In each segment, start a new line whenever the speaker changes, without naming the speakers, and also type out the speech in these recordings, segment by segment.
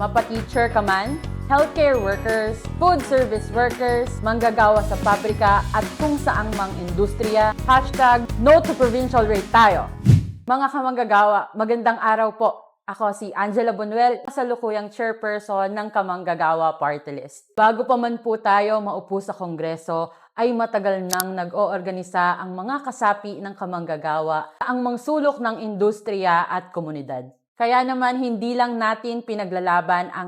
mapa-teacher ka man, healthcare workers, food service workers, manggagawa sa pabrika at kung saang mang industriya, #No to Provincial Rate tayo. Mga kamanggagawa, magandang araw po. Ako si Angela Bunuel, kasalukuyang chairperson ng Kamanggagawa Party List. Bago pa man po tayo maupo sa Kongreso, ay matagal nang nag-oorganisa ang mga kasapi ng kamanggagawa ang mangsulok ng industriya at komunidad. Kaya naman hindi lang natin pinaglalaban ang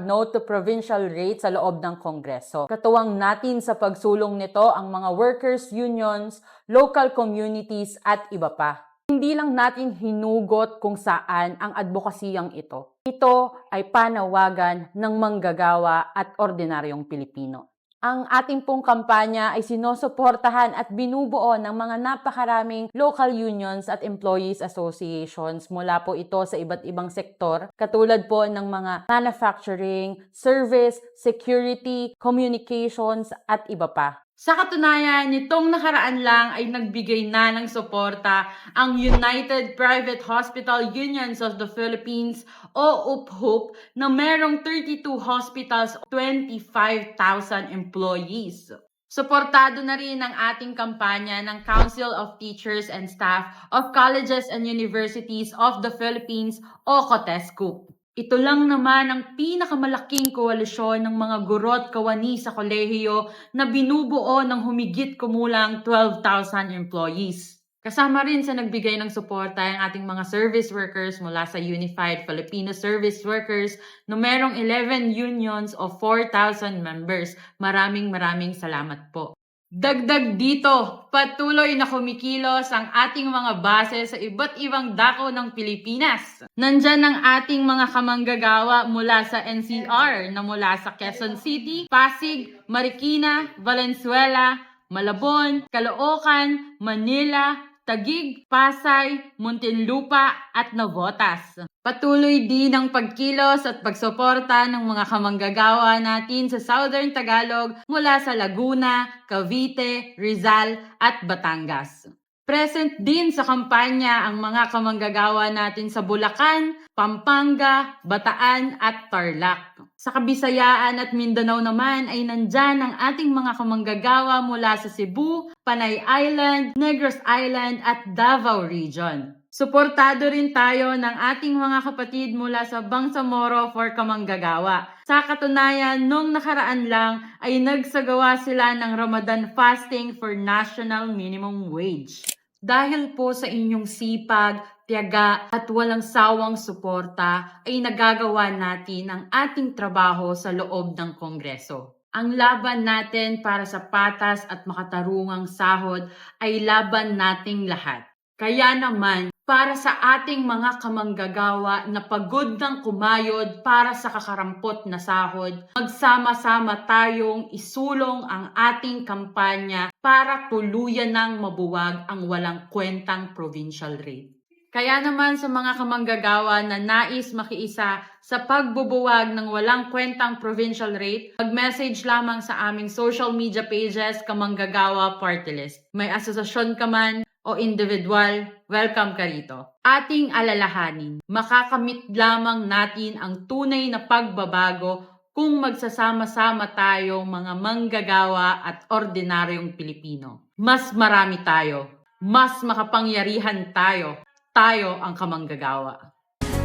#No to Provincial Rate sa loob ng Kongreso. Katuwang natin sa pagsulong nito ang mga workers' unions, local communities at iba pa. Hindi lang natin hinugot kung saan ang advokasiyang ito. Ito ay panawagan ng manggagawa at ordinaryong Pilipino. Ang ating pong kampanya ay sinusuportahan at binubuo ng mga napakaraming local unions at employees associations mula po ito sa iba't ibang sektor, katulad po ng mga manufacturing, service, security, communications at iba pa. Sa katunayan, nitong nakaraan lang ay nagbigay na ng suporta ang United Private Hospital Unions of the Philippines o UPHOP na merong 32 hospitals, 25,000 employees. Suportado na rin ang ating kampanya ng Council of Teachers and Staff of Colleges and Universities of the Philippines o COTESCUP. Ito lang naman ang pinakamalaking koalisyon ng mga guro't kawani sa kolehiyo na binubuo ng humigit kumulang 12,000 employees. Kasama rin sa nagbigay ng suporta ang ating mga service workers mula sa Unified Filipino Service Workers na merong 11 unions of 4,000 members. Maraming salamat po. Dagdag dito, patuloy na kumikilos ang ating mga base sa iba't ibang dako ng Pilipinas. Nandyan ang ating mga kamanggagawa mula sa NCR na mula sa Quezon City, Pasig, Marikina, Valenzuela, Malabon, Caloocan, Manila, Taguig, Pasay, Muntinlupa at Navotas. Patuloy din ang pagkilos at pagsuporta ng mga kamanggagawa natin sa Southern Tagalog mula sa Laguna, Cavite, Rizal at Batangas. Present din sa kampanya ang mga kamanggagawa natin sa Bulacan, Pampanga, Bataan at Tarlac. Sa Kabisayaan at Mindanao naman ay nandyan ang ating mga kamanggagawa mula sa Cebu, Panay Island, Negros Island at Davao Region. Suportado rin tayo ng ating mga kapatid mula sa Bangsamoro for Kamanggagawa. Sa katunayan, nung nakaraan lang ay nagsagawa sila ng Ramadan fasting for national minimum wage. Dahil po sa inyong sipag, tiyaga at walang sawang suporta ay nagagawa natin ang ating trabaho sa loob ng Kongreso. Ang laban natin para sa patas at makatarungang sahod ay laban nating lahat. Kaya naman, para sa ating mga kamanggagawa na pagod ng kumayod para sa kakarampot na sahod, magsama-sama tayong isulong ang ating kampanya para tuluyan ng mabuwag ang walang kwentang provincial rate. Kaya naman sa mga kamanggagawa na nais makiisa sa pagbubuwag ng walang kwentang provincial rate, mag-message lamang sa aming social media pages Kamanggagawa Party List. May asosasyon ka man o individual, welcome ka rito. Ating alalahanin, makakamit lamang natin ang tunay na pagbabago kung magsasama-sama tayong mga manggagawa at ordinaryong Pilipino. Mas marami tayo, mas makapangyarihan tayo. Tayo ang kamanggagawa.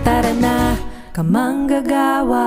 Tara na, kamanggagawa.